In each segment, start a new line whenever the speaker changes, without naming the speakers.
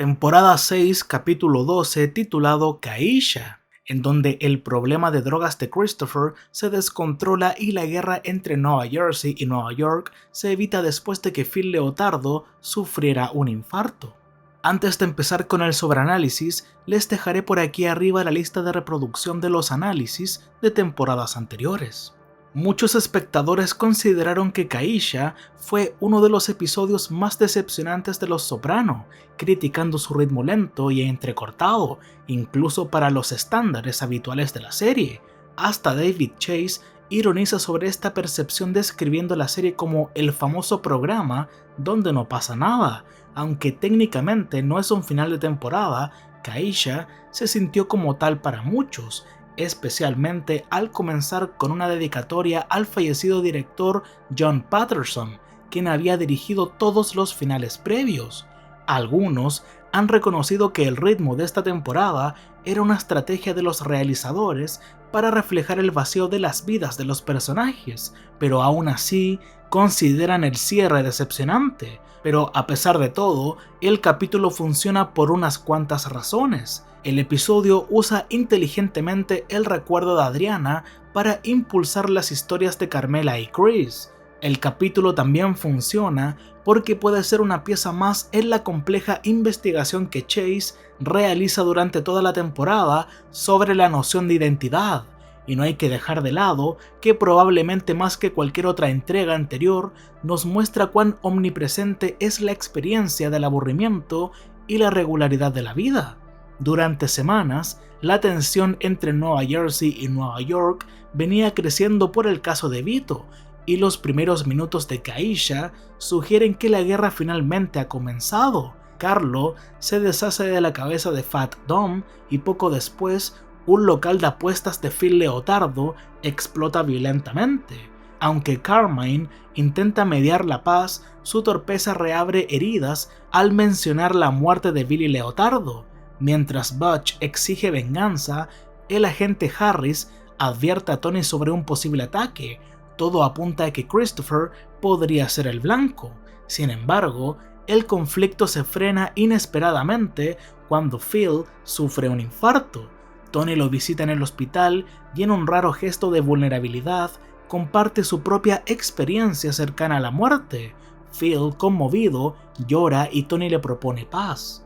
Temporada 6, capítulo 12, titulado Kaisha, en donde el problema de drogas de Christopher se descontrola y la guerra entre Nueva Jersey y Nueva York se evita después de que Phil Leotardo sufriera un infarto. Antes de empezar con el sobreanálisis, les dejaré por aquí arriba la lista de reproducción de los análisis de temporadas anteriores. Muchos espectadores consideraron que Kaisha fue uno de los episodios más decepcionantes de Los Soprano, criticando su ritmo lento y entrecortado, incluso para los estándares habituales de la serie. Hasta David Chase ironiza sobre esta percepción describiendo la serie como el famoso programa donde no pasa nada. Aunque técnicamente no es un final de temporada, Kaisha se sintió como tal para muchos, especialmente al comenzar con una dedicatoria al fallecido director John Patterson, quien había dirigido todos los finales previos. Algunos han reconocido que el ritmo de esta temporada era una estrategia de los realizadores para reflejar el vacío de las vidas de los personajes, pero aún así consideran el cierre decepcionante. Pero a pesar de todo, el capítulo funciona por unas cuantas razones. El episodio usa inteligentemente el recuerdo de Adriana para impulsar las historias de Carmela y Chris. El capítulo también funciona porque puede ser una pieza más en la compleja investigación que Chase realiza durante toda la temporada sobre la noción de identidad. Y no hay que dejar de lado que probablemente más que cualquier otra entrega anterior nos muestra cuán omnipresente es la experiencia del aburrimiento y la regularidad de la vida. Durante semanas, la tensión entre Nueva Jersey y Nueva York venía creciendo por el caso de Vito, y los primeros minutos de Kaisha sugieren que la guerra finalmente ha comenzado. Carlo se deshace de la cabeza de Fat Dom y poco después un local de apuestas de Phil Leotardo explota violentamente. Aunque Carmine intenta mediar la paz, su torpeza reabre heridas al mencionar la muerte de Billy Leotardo. Mientras Butch exige venganza, el agente Harris advierte a Tony sobre un posible ataque. Todo apunta a que Christopher podría ser el blanco. Sin embargo, el conflicto se frena inesperadamente cuando Phil sufre un infarto. Tony lo visita en el hospital y en un raro gesto de vulnerabilidad comparte su propia experiencia cercana a la muerte. Phil, conmovido, llora y Tony le propone paz.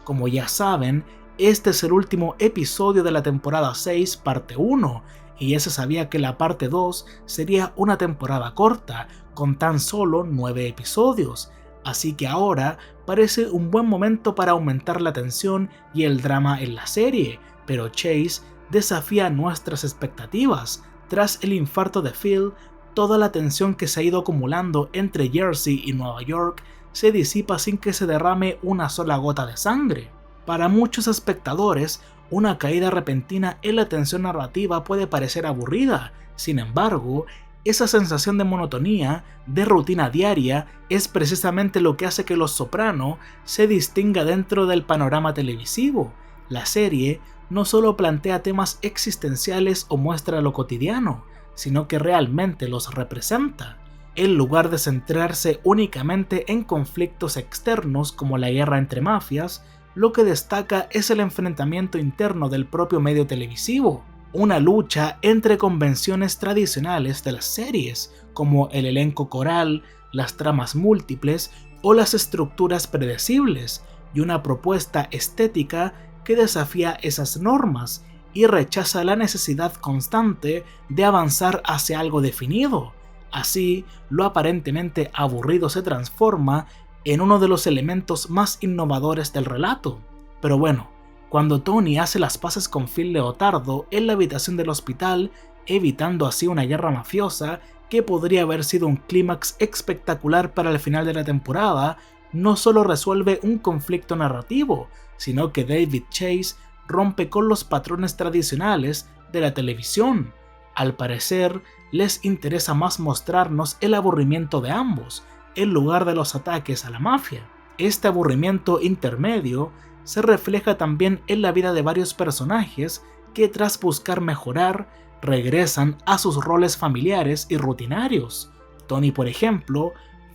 Como ya saben, este es el último episodio de la temporada 6, parte 1, y ya se sabía que la parte 2 sería una temporada corta, con tan solo 9 episodios. Así que ahora parece un buen momento para aumentar la tensión y el drama en la serie, pero Chase desafía nuestras expectativas. Tras el infarto de Phil, toda la tensión que se ha ido acumulando entre Jersey y Nueva York se disipa sin que se derrame una sola gota de sangre. Para muchos espectadores, una caída repentina en la tensión narrativa puede parecer aburrida. Sin embargo, esa sensación de monotonía, de rutina diaria, es precisamente lo que hace que Los Soprano se distinga dentro del panorama televisivo. La serie no solo plantea temas existenciales o muestra lo cotidiano, sino que realmente los representa. En lugar de centrarse únicamente en conflictos externos como la guerra entre mafias, lo que destaca es el enfrentamiento interno del propio medio televisivo. Una lucha entre convenciones tradicionales de las series, como el elenco coral, las tramas múltiples o las estructuras predecibles, y una propuesta estética que desafía esas normas y rechaza la necesidad constante de avanzar hacia algo definido. Así, lo aparentemente aburrido se transforma en uno de los elementos más innovadores del relato. Pero bueno, cuando Tony hace las paces con Phil Leotardo en la habitación del hospital, evitando así una guerra mafiosa que podría haber sido un clímax espectacular para el final de la temporada, no solo resuelve un conflicto narrativo, sino que David Chase rompe con los patrones tradicionales de la televisión. Al parecer, les interesa más mostrarnos el aburrimiento de ambos, en lugar de los ataques a la mafia. Este aburrimiento intermedio se refleja también en la vida de varios personajes que tras buscar mejorar, regresan a sus roles familiares y rutinarios. Tony, por ejemplo,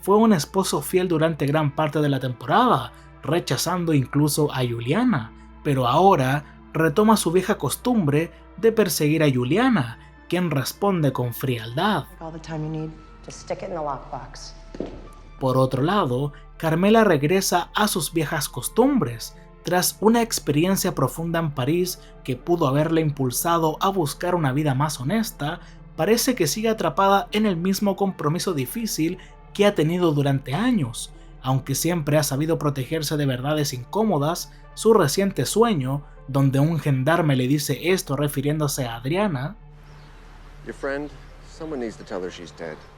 fue un esposo fiel durante gran parte de la temporada, rechazando incluso a Juliana, pero ahora retoma su vieja costumbre de perseguir a Juliana, quien responde con frialdad. Por otro lado, Carmela regresa a sus viejas costumbres, tras una experiencia profunda en París que pudo haberle impulsado a buscar una vida más honesta. Parece que sigue atrapada en el mismo compromiso difícil que ha tenido durante años. Aunque siempre ha sabido protegerse de verdades incómodas, su reciente sueño, donde un gendarme le dice esto refiriéndose a Adriana,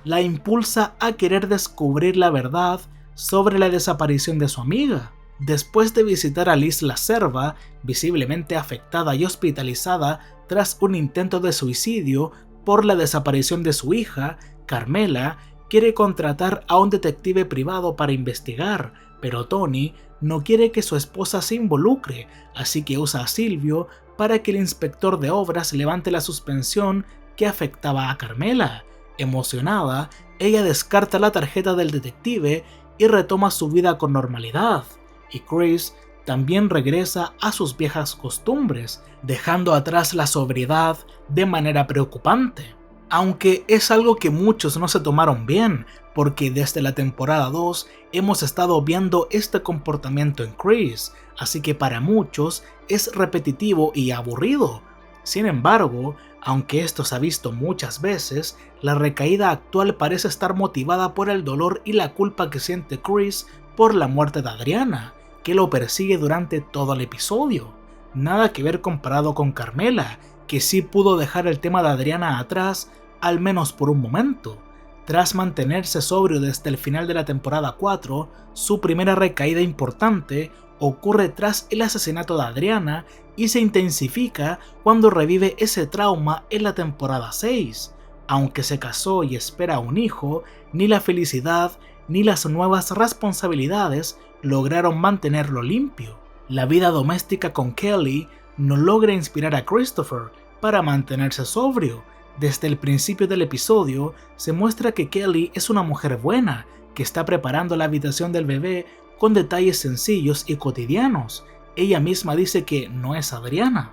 la impulsa a querer descubrir la verdad sobre la desaparición de su amiga. Después de visitar a Liz la Serva, visiblemente afectada y hospitalizada tras un intento de suicidio por la desaparición de su hija, Carmela quiere contratar a un detective privado para investigar, pero Tony no quiere que su esposa se involucre, así que usa a Silvio para que el inspector de obras levante la suspensión que afectaba a Carmela. Emocionada, ella descarta la tarjeta del detective y retoma su vida con normalidad. Y Chris también regresa a sus viejas costumbres, dejando atrás la sobriedad de manera preocupante. Aunque es algo que muchos no se tomaron bien, porque desde la temporada 2 hemos estado viendo este comportamiento en Chris, así que para muchos es repetitivo y aburrido. Sin embargo, aunque esto se ha visto muchas veces, la recaída actual parece estar motivada por el dolor y la culpa que siente Chris por la muerte de Adriana, que lo persigue durante todo el episodio. Nada que ver comparado con Carmela, que sí pudo dejar el tema de Adriana atrás, al menos por un momento. Tras mantenerse sobrio desde el final de la temporada 4, su primera recaída importante ocurre tras el asesinato de Adriana y se intensifica cuando revive ese trauma en la temporada 6. Aunque se casó y espera un hijo, ni la felicidad ni las nuevas responsabilidades lograron mantenerlo limpio. La vida doméstica con Kelly no logra inspirar a Christopher para mantenerse sobrio. Desde el principio del episodio se muestra que Kelly es una mujer buena, que está preparando la habitación del bebé con detalles sencillos y cotidianos. Ella misma dice que no es Adriana,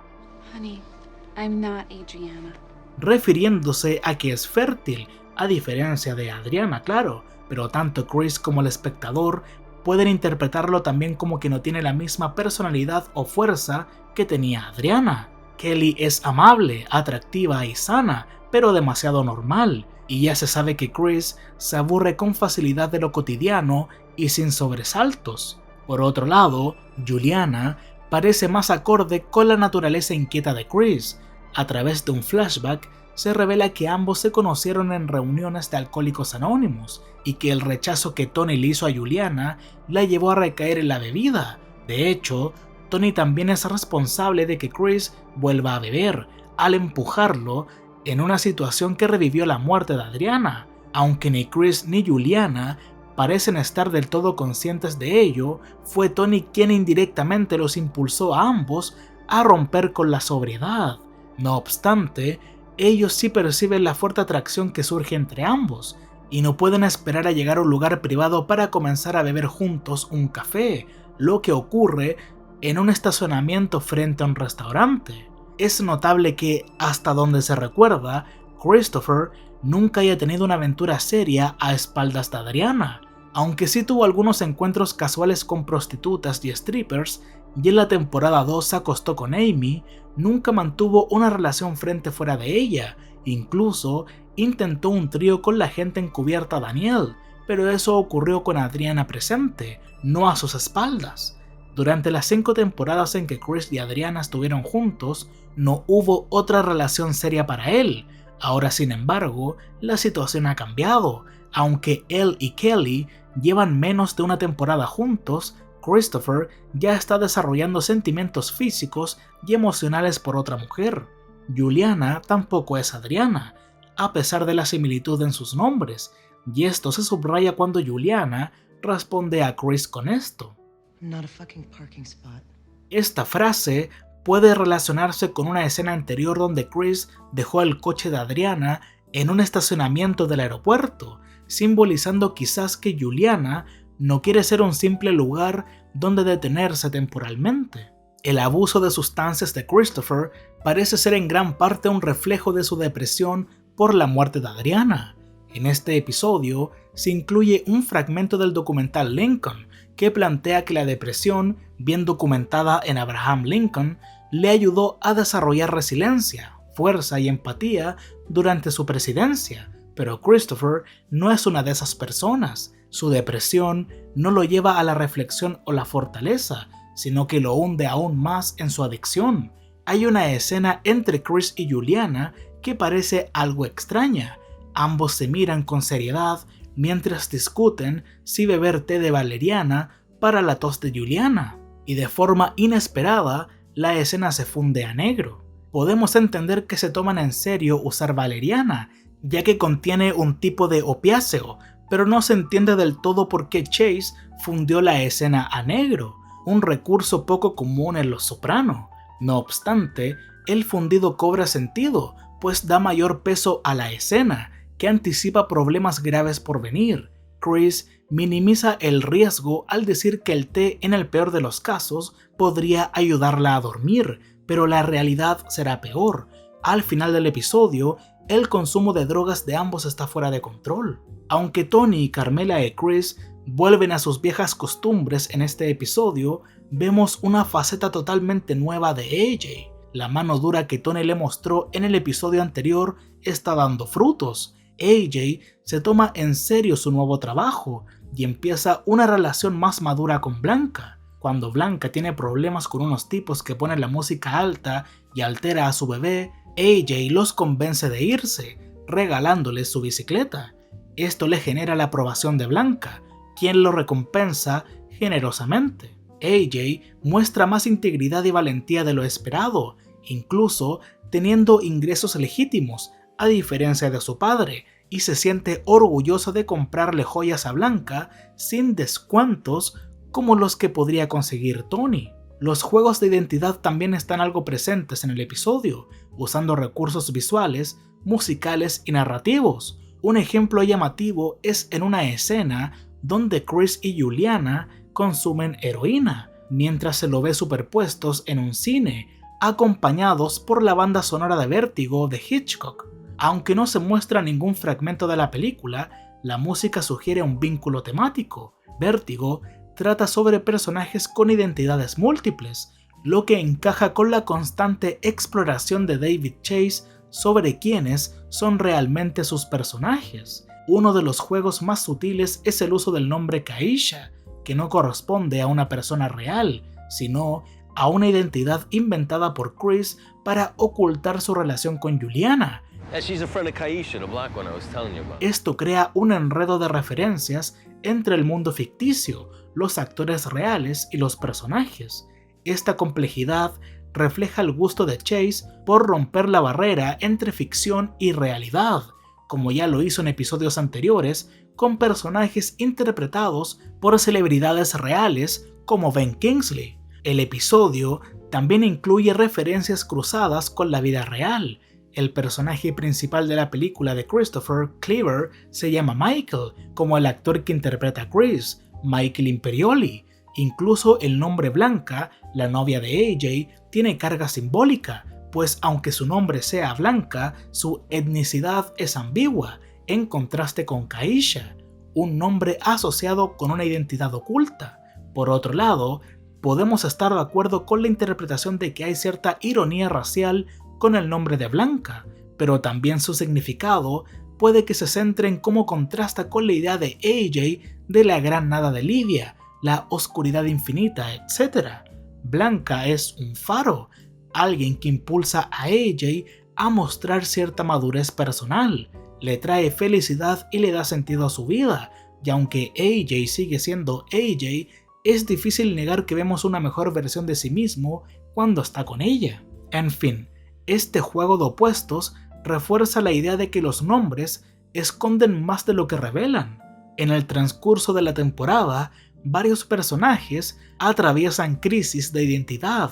Honey, I'm not Adriana,
refiriéndose a que es fértil, a diferencia de Adriana, claro, pero tanto Chris como el espectador pueden interpretarlo también como que no tiene la misma personalidad o fuerza que tenía Adriana. Kelly es amable, atractiva y sana, pero demasiado normal, y ya se sabe que Chris se aburre con facilidad de lo cotidiano y sin sobresaltos. Por otro lado, Juliana parece más acorde con la naturaleza inquieta de Chris. A través de un flashback se revela que ambos se conocieron en reuniones de Alcohólicos Anónimos y que el rechazo que Tony le hizo a Juliana la llevó a recaer en la bebida. De hecho, Tony también es responsable de que Chris vuelva a beber, al empujarlo en una situación que revivió la muerte de Adriana. Aunque ni Chris ni Juliana parecen estar del todo conscientes de ello, fue Tony quien indirectamente los impulsó a ambos a romper con la sobriedad. No obstante, ellos sí perciben la fuerte atracción que surge entre ambos, y no pueden esperar a llegar a un lugar privado para comenzar a beber juntos un café, lo que ocurre en un estacionamiento frente a un restaurante. Es notable que, hasta donde se recuerda, Christopher nunca haya tenido una aventura seria a espaldas de Adriana, aunque sí tuvo algunos encuentros casuales con prostitutas y strippers, y en la temporada 2 se acostó con Amy. Nunca mantuvo una relación frente fuera de ella, incluso intentó un trío con la agente encubierta Danielle, pero eso ocurrió con Adriana presente, no a sus espaldas. Durante las 5 temporadas en que Chris y Adriana estuvieron juntos, no hubo otra relación seria para él. Ahora, sin embargo, la situación ha cambiado. Aunque él y Kelly llevan menos de una temporada juntos, Christopher ya está desarrollando sentimientos físicos y emocionales por otra mujer. Juliana tampoco es Adriana, a pesar de la similitud en sus nombres, y esto se subraya cuando Juliana responde a Chris con esto.
Not a fucking parking spot.
Esta frase puede relacionarse con una escena anterior donde Chris dejó el coche de Adriana en un estacionamiento del aeropuerto. simbolizando quizás que Juliana no quiere ser un simple lugar donde detenerse temporalmente. El abuso de sustancias de Christopher parece ser en gran parte un reflejo de su depresión por la muerte de Adriana. En este episodio se incluye un fragmento del documental Lincoln que plantea que la depresión, bien documentada en Abraham Lincoln, le ayudó a desarrollar resiliencia, fuerza y empatía durante su presidencia, pero Christopher no es una de esas personas. Su depresión no lo lleva a la reflexión o la fortaleza, sino que lo hunde aún más en su adicción. Hay una escena entre Chris y Juliana que parece algo extraña. Ambos se miran con seriedad mientras discuten si beber té de valeriana para la tos de Juliana, y de forma inesperada la escena se funde a negro. Podemos entender que se toman en serio usar valeriana, ya que contiene un tipo de opiáceo, pero no se entiende del todo por qué Chase fundió la escena a negro, un recurso poco común en Los Soprano. No obstante, el fundido cobra sentido, pues da mayor peso a la escena, que anticipa problemas graves por venir. Chris minimiza el riesgo al decir que el té, en el peor de los casos, podría ayudarla a dormir, pero la realidad será peor. Al final del episodio, el consumo de drogas de ambos está fuera de control. Aunque Tony, Carmela y Chris vuelven a sus viejas costumbres en este episodio, vemos una faceta totalmente nueva de AJ. La mano dura que Tony le mostró en el episodio anterior está dando frutos. AJ se toma en serio su nuevo trabajo y empieza una relación más madura con Blanca. Cuando Blanca tiene problemas con unos tipos que ponen la música alta y altera a su bebé, AJ los convence de irse, regalándoles su bicicleta. Esto le genera la aprobación de Blanca, quien lo recompensa generosamente. AJ muestra más integridad y valentía de lo esperado, incluso teniendo ingresos legítimos, a diferencia de su padre, y se siente orgulloso de comprarle joyas a Blanca sin descuentos como los que podría conseguir Tony. Los juegos de identidad también están algo presentes en el episodio, usando recursos visuales, musicales y narrativos. Un ejemplo llamativo es en una escena donde Chris y Juliana consumen heroína, mientras se lo ve superpuestos en un cine, acompañados por la banda sonora de Vértigo de Hitchcock. Aunque no se muestra ningún fragmento de la película, la música sugiere un vínculo temático. Vértigo trata sobre personajes con identidades múltiples, lo que encaja con la constante exploración de David Chase sobre quiénes son realmente sus personajes. Uno de los juegos más sutiles es el uso del nombre Kaisha, que no corresponde a una persona real, sino a una identidad inventada por Chris para ocultar su relación con Juliana. Esto crea un enredo de referencias entre el mundo ficticio, los actores reales y los personajes. Esta complejidad refleja el gusto de Chase por romper la barrera entre ficción y realidad, como ya lo hizo en episodios anteriores con personajes interpretados por celebridades reales como Ben Kingsley. El episodio también incluye referencias cruzadas con la vida real. El personaje principal de la película de Christopher, Cleaver, se llama Michael, como el actor que interpreta a Chris, Michael Imperioli. Incluso el nombre Blanca, la novia de AJ, tiene carga simbólica, pues aunque su nombre sea Blanca, su etnicidad es ambigua, en contraste con Kaisha, un nombre asociado con una identidad oculta. Por otro lado, podemos estar de acuerdo con la interpretación de que hay cierta ironía racial con el nombre de Blanca, pero también su significado puede que se centre en cómo contrasta con la idea de AJ de la gran nada de Lidia, la oscuridad infinita, etc. Blanca es un faro, alguien que impulsa a AJ a mostrar cierta madurez personal, le trae felicidad y le da sentido a su vida, y aunque AJ sigue siendo AJ, es difícil negar que vemos una mejor versión de sí mismo cuando está con ella. En fin, este juego de opuestos refuerza la idea de que los nombres esconden más de lo que revelan. En el transcurso de la temporada, varios personajes atraviesan crisis de identidad.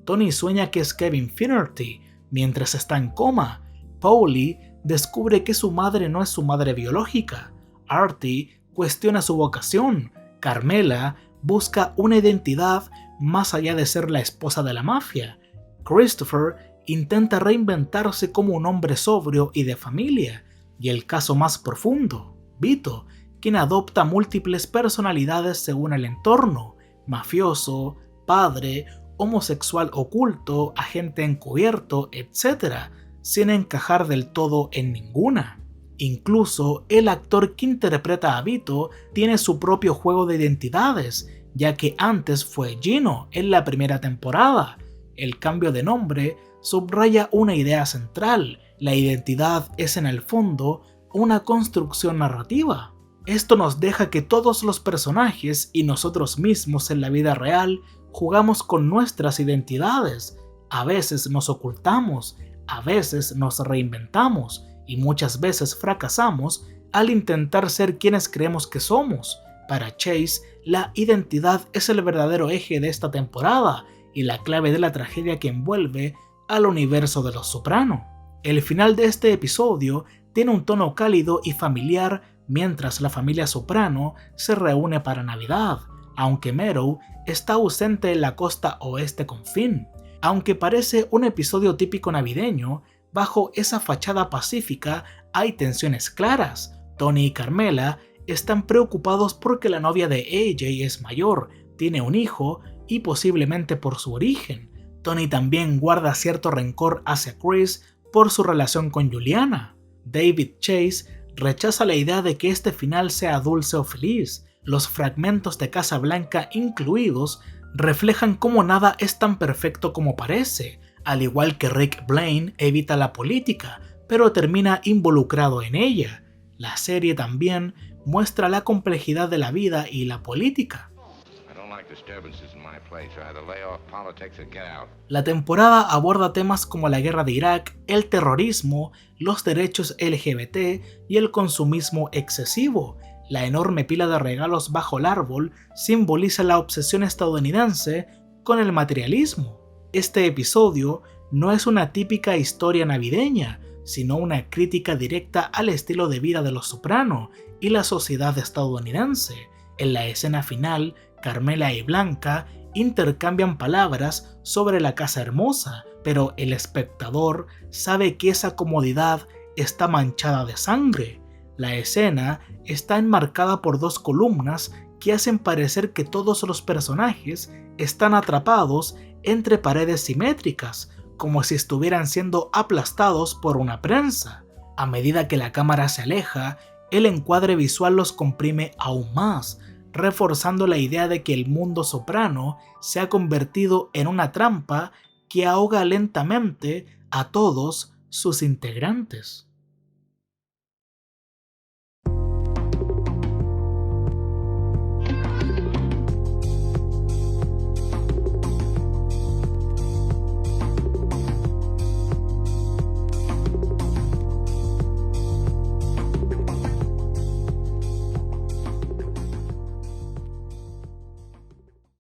Tony sueña que es Kevin Finnerty mientras está en coma. Paulie descubre que su madre no es su madre biológica. Artie cuestiona su vocación. Carmela busca una identidad más allá de ser la esposa de la mafia. Christopher intenta reinventarse como un hombre sobrio y de familia. Y el caso más profundo, Vito, quien adopta múltiples personalidades según el entorno: mafioso, padre, homosexual oculto, agente encubierto, etc., sin encajar del todo en ninguna. Incluso el actor que interpreta a Vito tiene su propio juego de identidades, ya que antes fue Gino en la primera temporada. El cambio de nombre subraya una idea central: la identidad es en el fondo una construcción narrativa. Esto nos deja que todos los personajes y nosotros mismos en la vida real jugamos con nuestras identidades. A veces nos ocultamos, a veces nos reinventamos y muchas veces fracasamos al intentar ser quienes creemos que somos. Para Chase, la identidad es el verdadero eje de esta temporada y la clave de la tragedia que envuelve al universo de Los Soprano. El final de este episodio tiene un tono cálido y familiar mientras la familia Soprano se reúne para Navidad, aunque Meadow está ausente en la costa oeste con Finn. Aunque parece un episodio típico navideño, bajo esa fachada pacífica hay tensiones claras. Tony y Carmela están preocupados porque la novia de AJ es mayor, tiene un hijo y posiblemente por su origen. Tony también guarda cierto rencor hacia Chris por su relación con Juliana. David Chase rechaza la idea de que este final sea dulce o feliz. Los fragmentos de Casablanca incluidos reflejan cómo nada es tan perfecto como parece. Al igual que Rick Blaine evita la política, pero termina involucrado en ella. La serie también muestra la complejidad de la vida y la política. La temporada aborda temas como la guerra de Irak, el terrorismo, los derechos LGBT y el consumismo excesivo. La enorme pila de regalos bajo el árbol simboliza la obsesión estadounidense con el materialismo. Este episodio no es una típica historia navideña, sino una crítica directa al estilo de vida de Los Soprano y la sociedad estadounidense. En la escena final, Carmela y Blanca intercambian palabras sobre la casa hermosa, pero el espectador sabe que esa comodidad está manchada de sangre. La escena está enmarcada por dos columnas que hacen parecer que todos los personajes están atrapados entre paredes simétricas, como si estuvieran siendo aplastados por una prensa. A medida que la cámara se aleja, el encuadre visual los comprime aún más, reforzando la idea de que el mundo soprano se ha convertido en una trampa que ahoga lentamente a todos sus integrantes.